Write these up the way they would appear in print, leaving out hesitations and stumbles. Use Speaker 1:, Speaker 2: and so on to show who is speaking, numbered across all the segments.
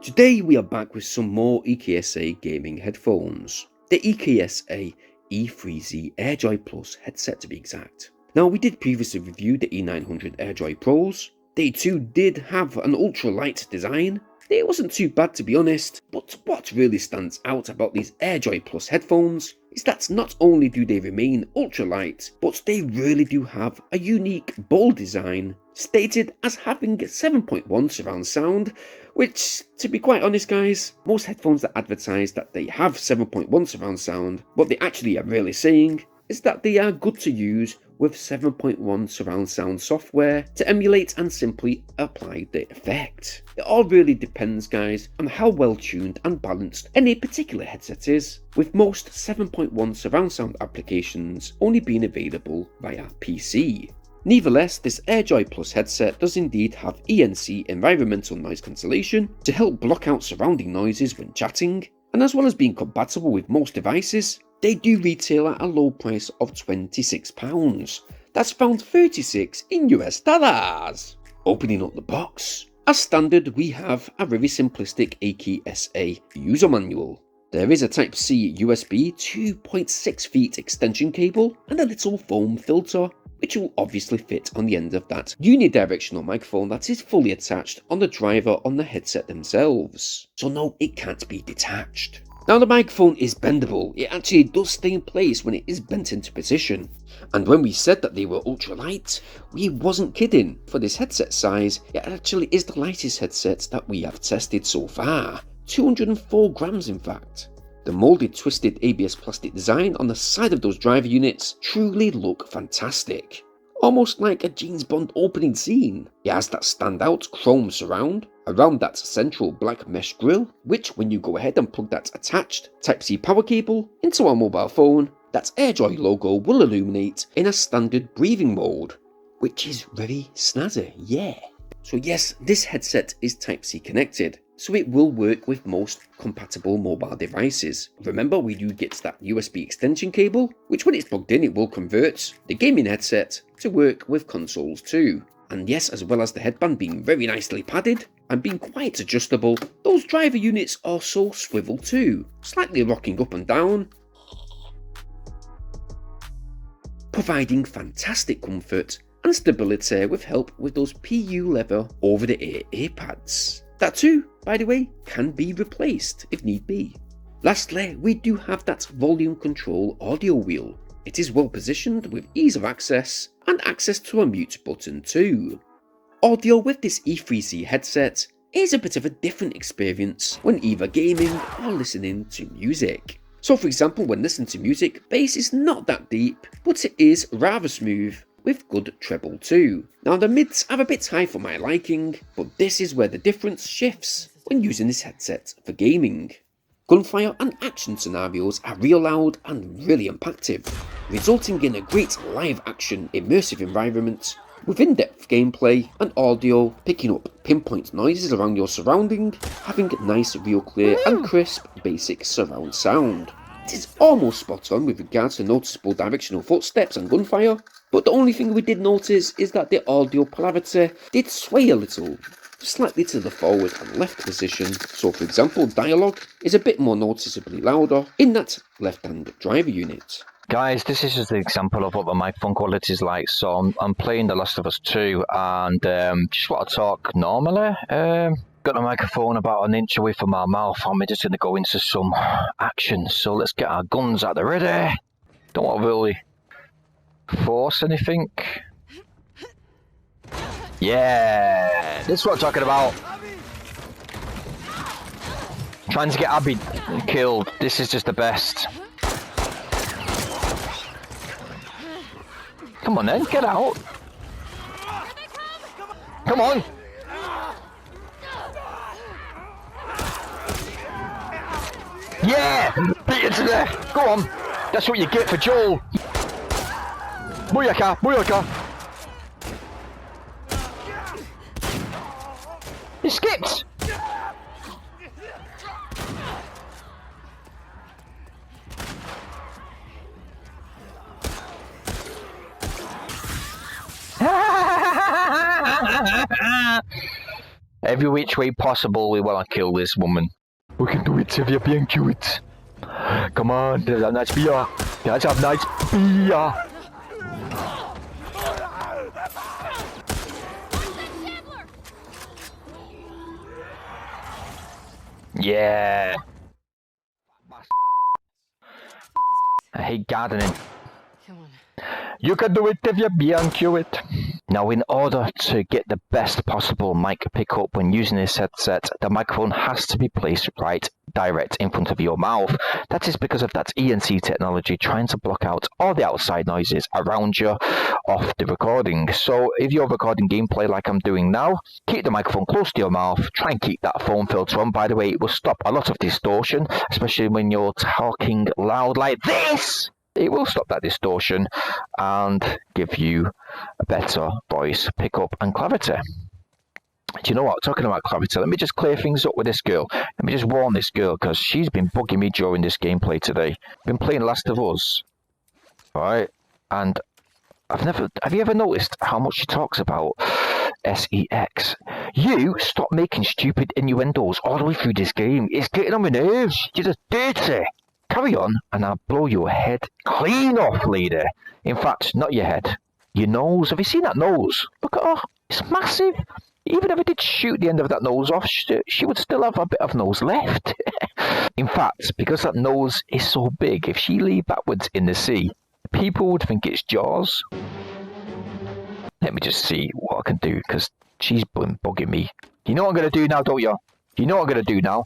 Speaker 1: Today we are back with some more EKSA gaming headphones. The EKSA E3Z AirJoy Plus headset to be exact. Now we did previously review the E900 AirJoy Pros. They too did have an ultralight design. It wasn't too bad to be honest, but what really stands out about these AirJoy Plus headphones is that not only do they remain ultralight, but they really do have a unique bold design, stated as having 7.1 surround sound, which, to be quite honest guys, most headphones that advertise that they have 7.1 surround sound, what they actually are really saying is that they are good to use with 7.1 surround sound software to emulate and simply apply the effect. It all really depends guys on how well tuned and balanced any particular headset is, with most 7.1 surround sound applications only being available via PC. Nevertheless, this AirJoy Plus headset does indeed have ENC environmental noise cancellation to help block out surrounding noises when chatting, and as well as being compatible with most devices, they do retail at a low price of £26. That's found 36 in US dollars. Opening up the box, as standard we have a very simplistic EKSA user manual. There is a Type-C USB 2.6 feet extension cable and a little foam filter, which will obviously fit on the end of that unidirectional microphone that is fully attached on the driver on the headset themselves. So no, it can't be detached. Now the microphone is bendable, it actually does stay in place when it is bent into position. And when we said that they were ultralight, we wasn't kidding. For this headset size, it actually is the lightest headset that we have tested so far. 204 grams in fact. The moulded twisted ABS plastic design on the side of those driver units truly look fantastic. Almost like a James Bond opening scene. It has that standout chrome surround around that central black mesh grille, which when you go ahead and plug that attached Type-C power cable into our mobile phone, that AirJoy logo will illuminate in a standard breathing mode, which is very snazzy, yeah. So yes, this headset is Type-C connected, so it will work with most compatible mobile devices. Remember, we do get that USB extension cable, which when it's plugged in it will convert the gaming headset to work with consoles too. And yes, as well as the headband being very nicely padded and being quite adjustable, those driver units also swivel too, slightly rocking up and down, providing fantastic comfort and stability with help with those PU leather over-the-ear earpads. That too, by the way, can be replaced if need be. Lastly, we do have that volume control audio wheel. It is well positioned with ease of access and access to a mute button too. Audio with this E3Z headset is a bit of a different experience when either gaming or listening to music. So for example, when listening to music, bass is not that deep, but it is rather smooth with good treble too. Now the mids are a bit high for my liking, but this is where the difference shifts when using this headset for gaming. Gunfire and action scenarios are real loud and really impactful, resulting in a great live action immersive environment with in-depth gameplay and audio picking up pinpoint noises around your surrounding, having nice real clear and crisp basic surround sound. It is almost spot on with regards to noticeable directional footsteps and gunfire, but the only thing we did notice is that the audio polarity did sway a little, slightly to the forward and left position. So for example, dialogue is a bit more noticeably louder in that left-hand driver unit.
Speaker 2: Guys, this is just an example of what the microphone quality is like. So I'm playing The Last of Us 2 and just want to talk normally. Got the microphone about an inch away from our mouth and we're just going to go into some action. So let's get our guns at the ready. Don't want to really force anything. Yeah, this is what I'm talking about. Trying to get Abby killed. This is just the best. Come on then, get out. Come on. Yeah, beat it to death. Go on. That's what you get for Joel. Booyaka, booyaka. He skipped. Every which way possible, we want to kill this woman. We can do it if you're being cute. Come on, there's a nice beer. Let's have nice beer. Yeah. I hate gardening.
Speaker 3: Come on.
Speaker 2: You can do it if you're being cute. Now, in order to get the best possible mic pickup when using this headset, the microphone has to be placed right direct in front of your mouth. That is because of that ENC technology trying to block out all the outside noises around you off the recording. So if you're recording gameplay like I'm doing now, keep the microphone close to your mouth, try and keep that foam filter on. By the way, it will stop a lot of distortion, especially when you're talking loud like this. It will stop that distortion and give you a better voice pickup and clarity. Do you know what? Talking about clarity, let me just clear things up with this girl. Let me just warn this girl, because she's been bugging me during this gameplay today. Been playing Last of Us, right? And have you ever noticed how much she talks about sex? You stop making stupid innuendos all the way through this game. It's getting on my nerves. You're just dirty. Carry on, and I'll blow your head clean off, lady. In fact, not your head. Your nose. Have you seen that nose? Look at her. It's massive. Even if I did shoot the end of that nose off, she would still have a bit of nose left. In fact, because that nose is so big, if she lay backwards in the sea, people would think it's Jaws. Let me just see what I can do, because she's been bugging me. You know what I'm going to do now, don't you? You know what I'm going to do now?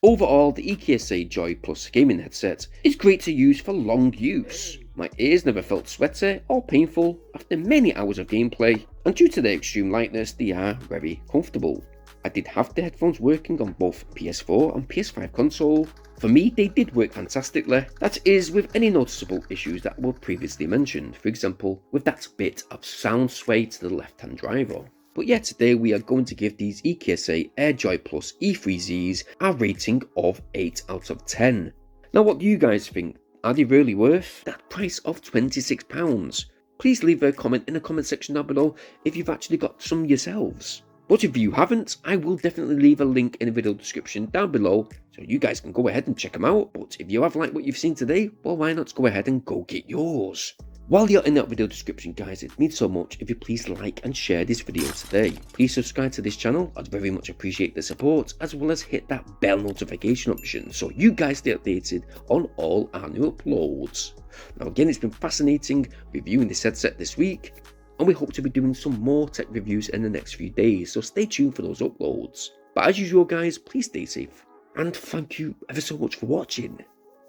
Speaker 1: Overall, the EKSA Joy Plus gaming headset is great to use for long use. My ears never felt sweaty or painful after many hours of gameplay, and due to their extreme lightness, they are very comfortable. I did have the headphones working on both PS4 and PS5 console. For me, they did work fantastically, that is with any noticeable issues that were previously mentioned, for example with that bit of sound sway to the left hand driver. But yeah, today we are going to give these EKSA AirJoy Plus E3Zs a rating of 8 out of 10. Now what do you guys think? Are they really worth that price of £26? Please leave a comment in the comment section down below if you've actually got some yourselves. But if you haven't, I will definitely leave a link in the video description down below so you guys can go ahead and check them out. But if you have liked what you've seen today, well why not go ahead and go get yours. While you're in that video description guys, it means so much if you please like and share this video today. Please subscribe to this channel, I'd very much appreciate the support, as well as hit that bell notification option so you guys stay updated on all our new uploads. Now again, it's been fascinating reviewing this headset this week, and we hope to be doing some more tech reviews in the next few days, so stay tuned for those uploads. But as usual guys, please stay safe, and thank you ever so much for watching.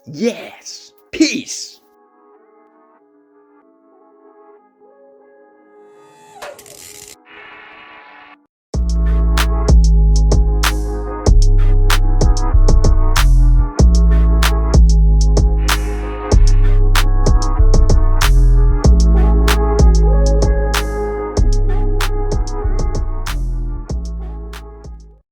Speaker 1: Yes! Peace!